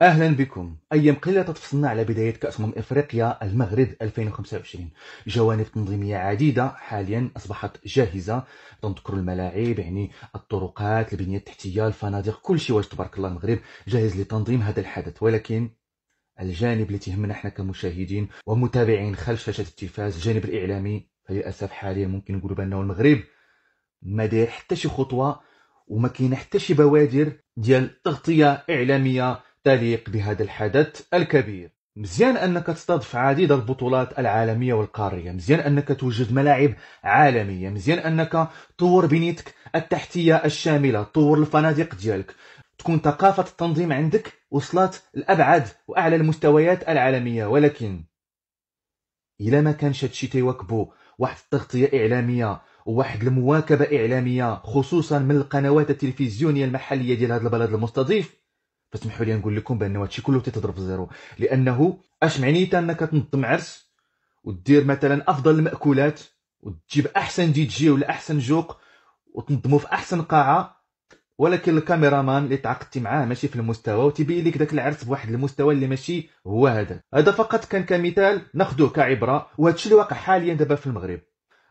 أهلا بكم. أيام قليلة تفصلنا على بداية كأس إفريقيا المغرب 2025. جوانب تنظيمية عديدة حاليا أصبحت جاهزة. تنذكر الملاعب، يعني الطرقات، البنية التحتية، الفنادق، كل شيء واجد تبارك الله. المغرب جاهز لتنظيم هذا الحدث، ولكن الجانب اللي تهمنا احنا كمشاهدين ومتابعين خلف شاشة التلفاز، الجانب الإعلامي، فللأسف حاليا ممكن نقولوا بأنه المغرب ما داير حتى شي خطوة، وما كاينه حتى شي بوادر ديال تغطية إعلامية تليق بهذا الحدث الكبير. مزيان أنك تستضيف عديد البطولات العالمية والقارية، مزيان أنك توجد ملاعب عالمية، مزيان أنك طور بنيتك التحتية الشاملة، طور الفنادق ديالك، تكون ثقافة التنظيم عندك وصلت لأبعد وأعلى المستويات العالمية. ولكن إلا ما كانش هادشي تيواكبو واحد التغطية إعلامية وواحد المواكبة إعلامية، خصوصا من القنوات التلفزيونية المحلية ديال هذا البلد المستضيف، فاسمحوا لي نقول لكم بأن هادشي كله تيتضرب في زيرو. لأنه اش معنيتها أنك تنظم عرس ودير مثلا أفضل المأكولات وتجيب أحسن دي جي ولا أحسن جوق وتنظمو في أحسن قاعة، ولكن الكاميرامان اللي تعاقدتي معاه ماشي في المستوى وتيبين لك داك العرس بواحد المستوى اللي ماشي هو هذا فقط كان كمثال ناخذوه كعبره. وهذا الشيء اللي واقع حاليا دابا في المغرب.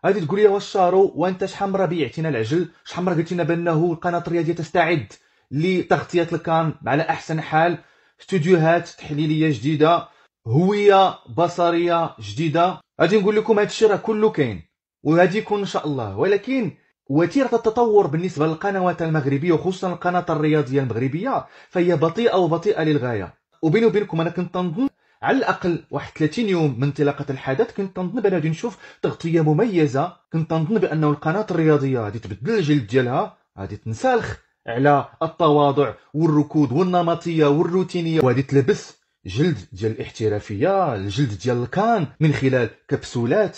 غادي تقول لي واش شارو وانت شحال مره بيعتينا العجل، شحال مره قلت لنا بانه القناه الرياضيه تستعد لتغطيه الكان على احسن حال، استوديوهات تحليليه جديده، هويه بصريه جديده. غادي نقول لكم هذا الشيء راه كله كاين وغادي يكون ان شاء الله. ولكن وتيرة التطور بالنسبة للقنوات المغربية وخصوصا القناة الرياضية المغربية فهي بطيئة وبطيئة للغاية. وبيني وبينكم أنا كنت تنظن على الأقل واحد 30 يوم من انطلاقة الحدث كنت تنظن بأن غادي نشوف تغطية مميزة، كنت تنظن بأنه القناة الرياضية غادي تبدل الجلد ديالها، غادي تنسلخ على التواضع والركود والنمطية والروتينية، وغادي تلبس جلد ديال الاحترافية، الجلد ديال الكان، من خلال كبسولات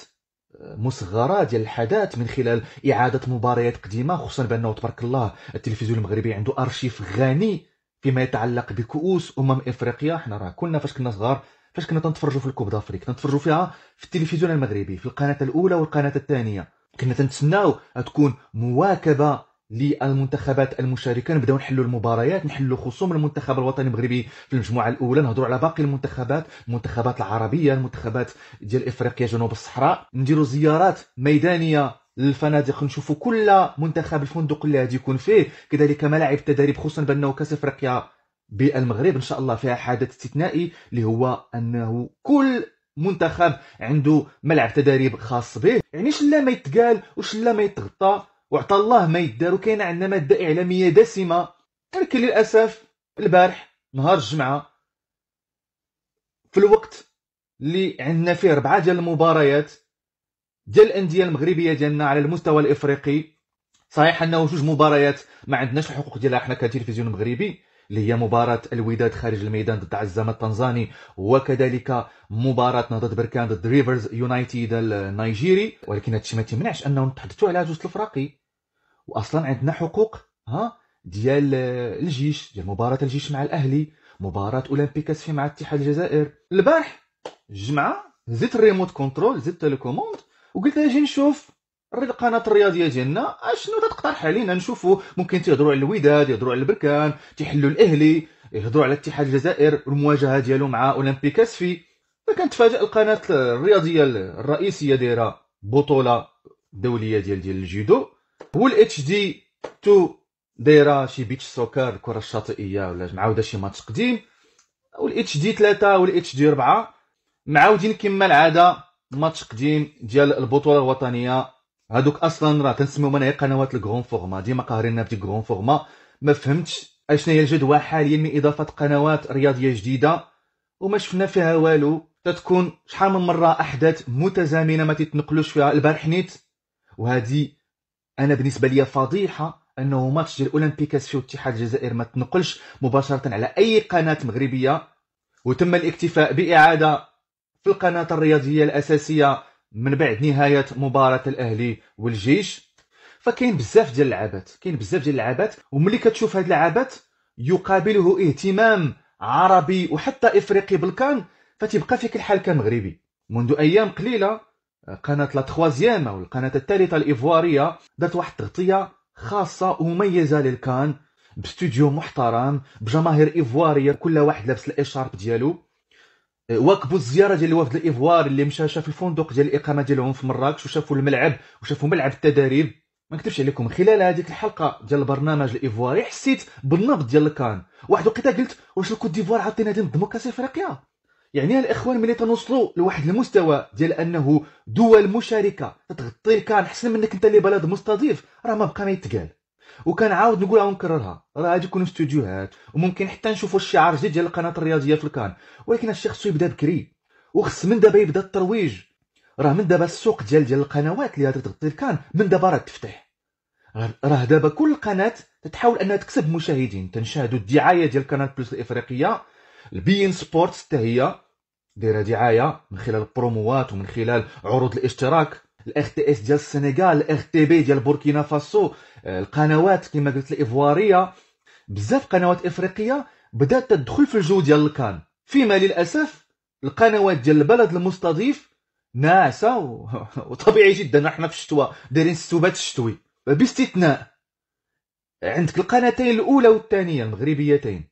مصغرة ديال الحدث، من خلال إعادة مباريات قديمة، خصوصا بأنه تبارك الله التلفزيون المغربي عنده أرشيف غني فيما يتعلق بكؤوس إفريقيا. حنا راه كنا فاش كنا صغار، فاش كنا تنتفرجوا في الكوب دافريك تنتفرجوا فيها في التلفزيون المغربي في القناة الأولى والقناة الثانية، كنا تنتسناو تكون مواكبة للمنتخبات المشاركه، نبداو نحلوا المباريات، نحلوا خصوم المنتخب الوطني المغربي في المجموعه الاولى، نهضروا على باقي المنتخبات العربيه، المنتخبات ديال افريقيا جنوب الصحراء، نديروا زيارات ميدانيه للفنادق، نشوفوا كل منتخب الفندق اللي غادي يكون فيه، كذلك ملاعب التدريب، خصوصا بانه كاس افريقيا بالمغرب ان شاء الله فيها حدث استثنائي اللي هو انه كل منتخب عنده ملعب تدريب خاص به، يعني شلا ما يتقال وشلا ما يتغطى وعطى الله ما يدار. وكاينه عندنا ماده اعلاميه دسمه، ولكن للاسف البارح نهار الجمعه في الوقت اللي عندنا فيه 4 ديال المباريات ديال الانديه المغربيه ديالنا على المستوى الافريقي، صحيح انه 2 مباريات ما عندناش الحقوق ديالها حنا كتلفزيون مغربي، اللي هي مباراة الوداد خارج الميدان ضد عزامة التنزاني، وكذلك مباراة نهضة بركان ضد ريفرز يونايتد النيجيري، ولكن هادشي ما تيمنعش انه نتحدثوا على جوج الفراقي. واصلا عندنا حقوق ديال الجيش، ديال مباراة الجيش مع الاهلي، مباراة اولمبيكاس في مع اتحاد الجزائر. البارح الجمعة زدت الريموت كنترول، زدت الكوموند وقلت اجي نشوف القناه الرياضيه ديالنا اشنو تقترح علينا نشوفوا. ممكن تيهضروا على الوداد، يهضروا على البركان، تيحلوا الاهلي، يهضروا على اتحاد الجزائر المواجهه ديالو مع اولمبيكاس في. فكنتفاجئ القناه الرياضيه الرئيسيه دايره بطوله دوليه ديال الجودو، والاتش دي 2 دايره شي بيتش سوكر الكره الشاطئيه ولا معاوده شي ماتش قديم، والاتش دي 3 والاتش دي 4 معاودين كما العاده ماتش قديم ديال البطوله الوطنيه. هادوك اصلا راه كنسميو منها قنوات الكغون فورما، ديما قاهريننا بديك كغون فورما. ما فهمتش اشنا هي الجدوى حاليا من اضافه قنوات رياضيه جديده وما شفنا فيها والو. تتكون شحال من مره احداث متزامنه ما تتنقلوش فيها. البارح نيت وهذه انا بالنسبه لي فضيحه انه ماتش ديال اولمبيكاس في اتحاد الجزائر ما تنقلش مباشره على اي قناه مغربيه، وتم الاكتفاء باعاده في القناه الرياضيه الاساسيه من بعد نهايه مباراه الاهلي والجيش. فكاين بزاف ديال اللعابات، وملي كتشوف هاد اللعابات يقابله اهتمام عربي وحتى افريقي بالكان، فتبقى فيك الحال كمغربي. منذ ايام قليله قناه لا تخوازيام او القناه الثالثه الايفواريه دارت واحد التغطيه خاصه ومميزه للكان، باستوديو محترم بجماهير ايفواريه، كل واحد لابس الاشارب ديالو. واكبوا الزياره ديال الوفد الايفواري اللي مشى شاف الفندق ديال الاقامه ديالهم في مراكش وشافوا الملعب وشافوا ملعب التدريب. ما نكذبش عليكم، خلال هذيك الحلقه ديال البرنامج الايفواري حسيت بالنبض ديال الكان. واحد الوقيته قلت واش الكوت ديفوار عاطينا هذه نظموا كاس افريقيا؟ يعني الاخوان ملي تنوصلوا لواحد المستوى ديال انه دول مشاركه تتغطي الكان احسن منك انت اللي بلد مستضيف، راه ما بقى ما يتقال. وكنعاود نقولها ونكررها، راه غادي يكونوا استوديوهات وممكن حتى نشوفوا الشعار جديد ديال القناه الرياضيه في الكان، ولكن هادشي خصو يبدا بكري، وخص من دابا يبدا الترويج. راه من دابا السوق ديال القنوات اللي غادي تغطي الكان من دابا راه تفتح. راه دابا كل قناه تتحاول انها تكسب مشاهدين. تنشاهدوا الدعايه ديال قناه بلس الافريقيه، البي ان سبورتس حتى هي دايره دعايه من خلال البروموات ومن خلال عروض الاشتراك، الاخ تي اس ديال السنغال، الاخ تي بي ديال بوركينا فاسو، القنوات كما قلت الايفواريه، بزاف قنوات افريقيه بدات تدخل في الجو ديال الكان. فيما للاسف القنوات ديال البلد المستضيف ناعسه وطبيعي جدا احنا في الشتوى دايرين السبات الشتوي، باستثناء عندك القناتين الاولى والثانيه المغربيتين.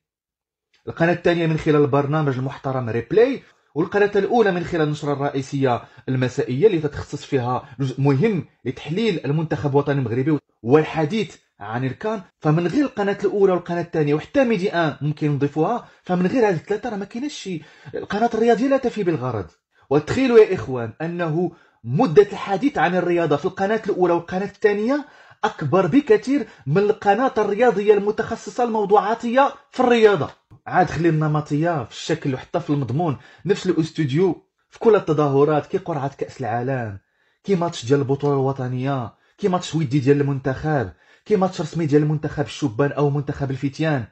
القناه الثانيه من خلال البرنامج المحترم ريبلاي، والقناه الاولى من خلال النشره الرئيسيه المسائيه اللي تتخصص فيها جزء مهم لتحليل المنتخب الوطني المغربي والحديث عن الكان. فمن غير القناه الاولى والقناه الثانيه وحتى ميدي ان ممكن نضيفوها، فمن غير هذه الثلاثه راه ما كايناش شي. القناه الرياضيه لا تفي بالغرض. وتخيلوا يا اخوان انه مده الحديث عن الرياضه في القناه الاولى والقناه الثانيه اكبر بكثير من القناه الرياضيه المتخصصه الموضوعاتيه في الرياضه. عاد خلي النمطيه في الشكل وحتى في المضمون. نفس الاستوديو في كل التظاهرات، كي قرعه كاس العالم، كي ماتش ديال البطوله الوطنيه، كي ماتش ودي ديال المنتخب، كي ماتش رسمي ديال المنتخب الشبان او منتخب الفتيان،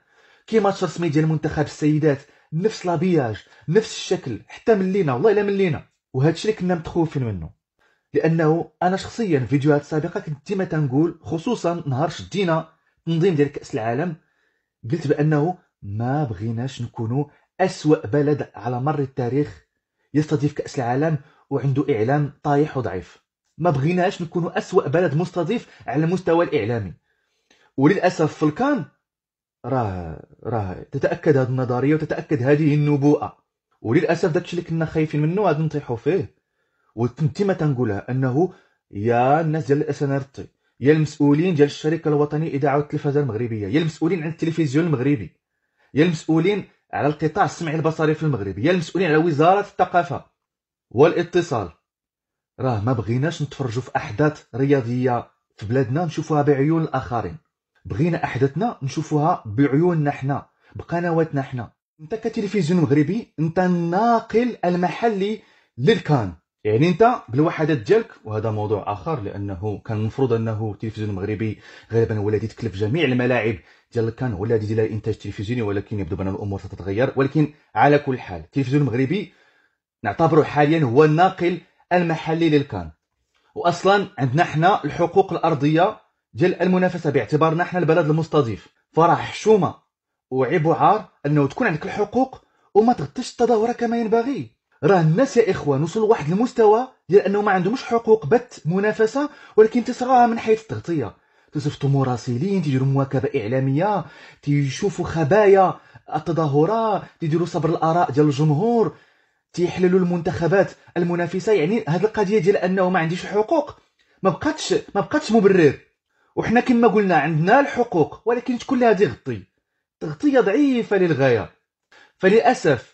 كي ماتش رسمي ديال منتخب السيدات، نفس لابياج نفس الشكل. حتى ملينا والله الا ملينا، وهذا الشيء اللي كنا متخوفين منه. لانه انا شخصيا في فيديوهات سابقه كنت ديما تنقول، خصوصا نهار شدينا تنظيم ديال كاس العالم، قلت بانه ما بغيناش نكونوا اسوا بلد على مر التاريخ يستضيف كاس العالم وعنده اعلام طايح وضعيف. ما بغيناش نكونوا اسوا بلد مستضيف على المستوى الاعلامي. وللاسف في الكان راه تتاكد هذه النظريه وتتاكد هذه النبوءه. وللاسف داكشي اللي كنا خايفين منه غادي نطيحوا فيه. وتنتيما تنقولها انه يا الناس ديال الاس ان ار تي، يا المسؤولين ديال الشركه الوطنيه للاذاعه والتلفزه المغربيه، يا المسؤولين عن التلفزيون المغربي، يا المسؤولين على القطاع السمعي البصري في المغرب، يا المسؤولين على وزاره الثقافه والاتصال، راه ما بغيناش نتفرجوا في احداث رياضيه في بلادنا نشوفوها بعيون الاخرين. بغينا احداثنا نشوفوها بعيوننا حنا بقنواتنا حنا. انت كتلفزيون مغربي انت الناقل المحلي للكان، يعني انت بالوحدات ديالك. وهذا موضوع اخر، لانه كان المفروض انه التلفزيون المغربي غالبا هو الذي يتكلف جميع الملاعب ديال الكان، هو الذي يدير لها الانتاج التلفزيوني، ولكن يبدو بان الامور ستتغير. ولكن على كل حال التلفزيون المغربي نعتبره حاليا هو الناقل المحلي للكان. واصلا عندنا حنا الحقوق الارضيه ديال المنافسه باعتبارنا حنا البلد المستضيف، فراه حشومه وعيب وعار انه تكون عندك الحقوق وما تغطيش التظاهره كما ينبغي. راه الناس يا اخوان وصلوا لواحد المستوى ديال انه ما عندهمش حقوق بث منافسه، ولكن تصراها من حيث التغطيه. تصيفطوا مراسلين تيديروا مواكبه اعلاميه، تيشوفوا خبايا التظاهرات، تيديروا صبر الاراء ديال الجمهور، تيحللوا المنتخبات المنافسه. يعني هذه القضيه ديال انه ما عنديش حقوق ما بقاتش مبرر. وحنا كما قلنا عندنا الحقوق، ولكن تكون لها تغطيه ضعيفه للغايه. فللاسف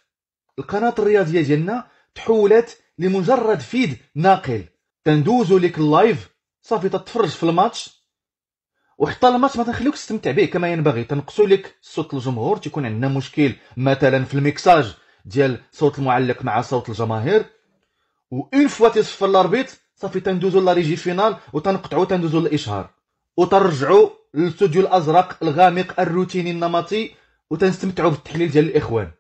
القناه الرياضيه ديالنا تحولت لمجرد فيد ناقل. تندوزو لك اللايف صافي تتفرج في الماتش، وحتى الماتش ما تنخليوكش تستمتع به كما ينبغي. تنقصوا لك صوت الجمهور، تيكون عندنا مشكل مثلا في الميكساج ديال صوت المعلق مع صوت الجماهير. وإن فوا تيصفر الاربيط صافي تندوزو لا ريجي فينال وتنقطعوا تندوزو للاشهار وترجعوا للاستوديو الازرق الغامق الروتيني النمطي وتنستمتعوا بالتحليل ديال الاخوان.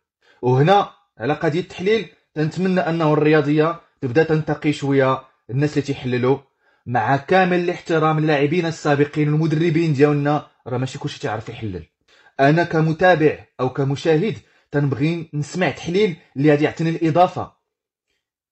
وهنا على قضيه التحليل تنتمنى انه الرياضيه تبدا تنتقي شويه الناس اللي تيحللوا، مع كامل الاحترام للاعبين السابقين والمدربين ديالنا، راه ماشي كلشي تعرف يحلل. انا كمتابع او كمشاهد تنبغي نسمع تحليل اللي غادي يعطيني الاضافه.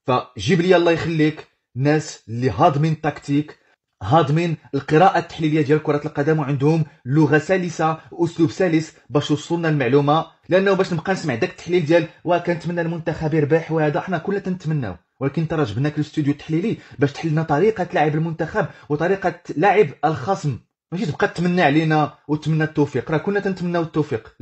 فجيب لي الله يخليك ناس اللي هاضمين التكتيك، هاضمين القراءه التحليليه ديال كره القدم وعندهم لغه سلسه واسلوب سلس باش يوصلنا المعلومه. لانه باش نبقى نسمع داك التحليل ديال وكنتمنى المنتخب يربح وهذا حنا كلنا تنتمناو، ولكن انت راه جبناك للاستوديو التحليلي باش تحل لنا طريقه لعب المنتخب وطريقه لعب الخصم، ماشي تبقى تتمنى علينا وتمنى التوفيق، راه كنا تنتمناو التوفيق.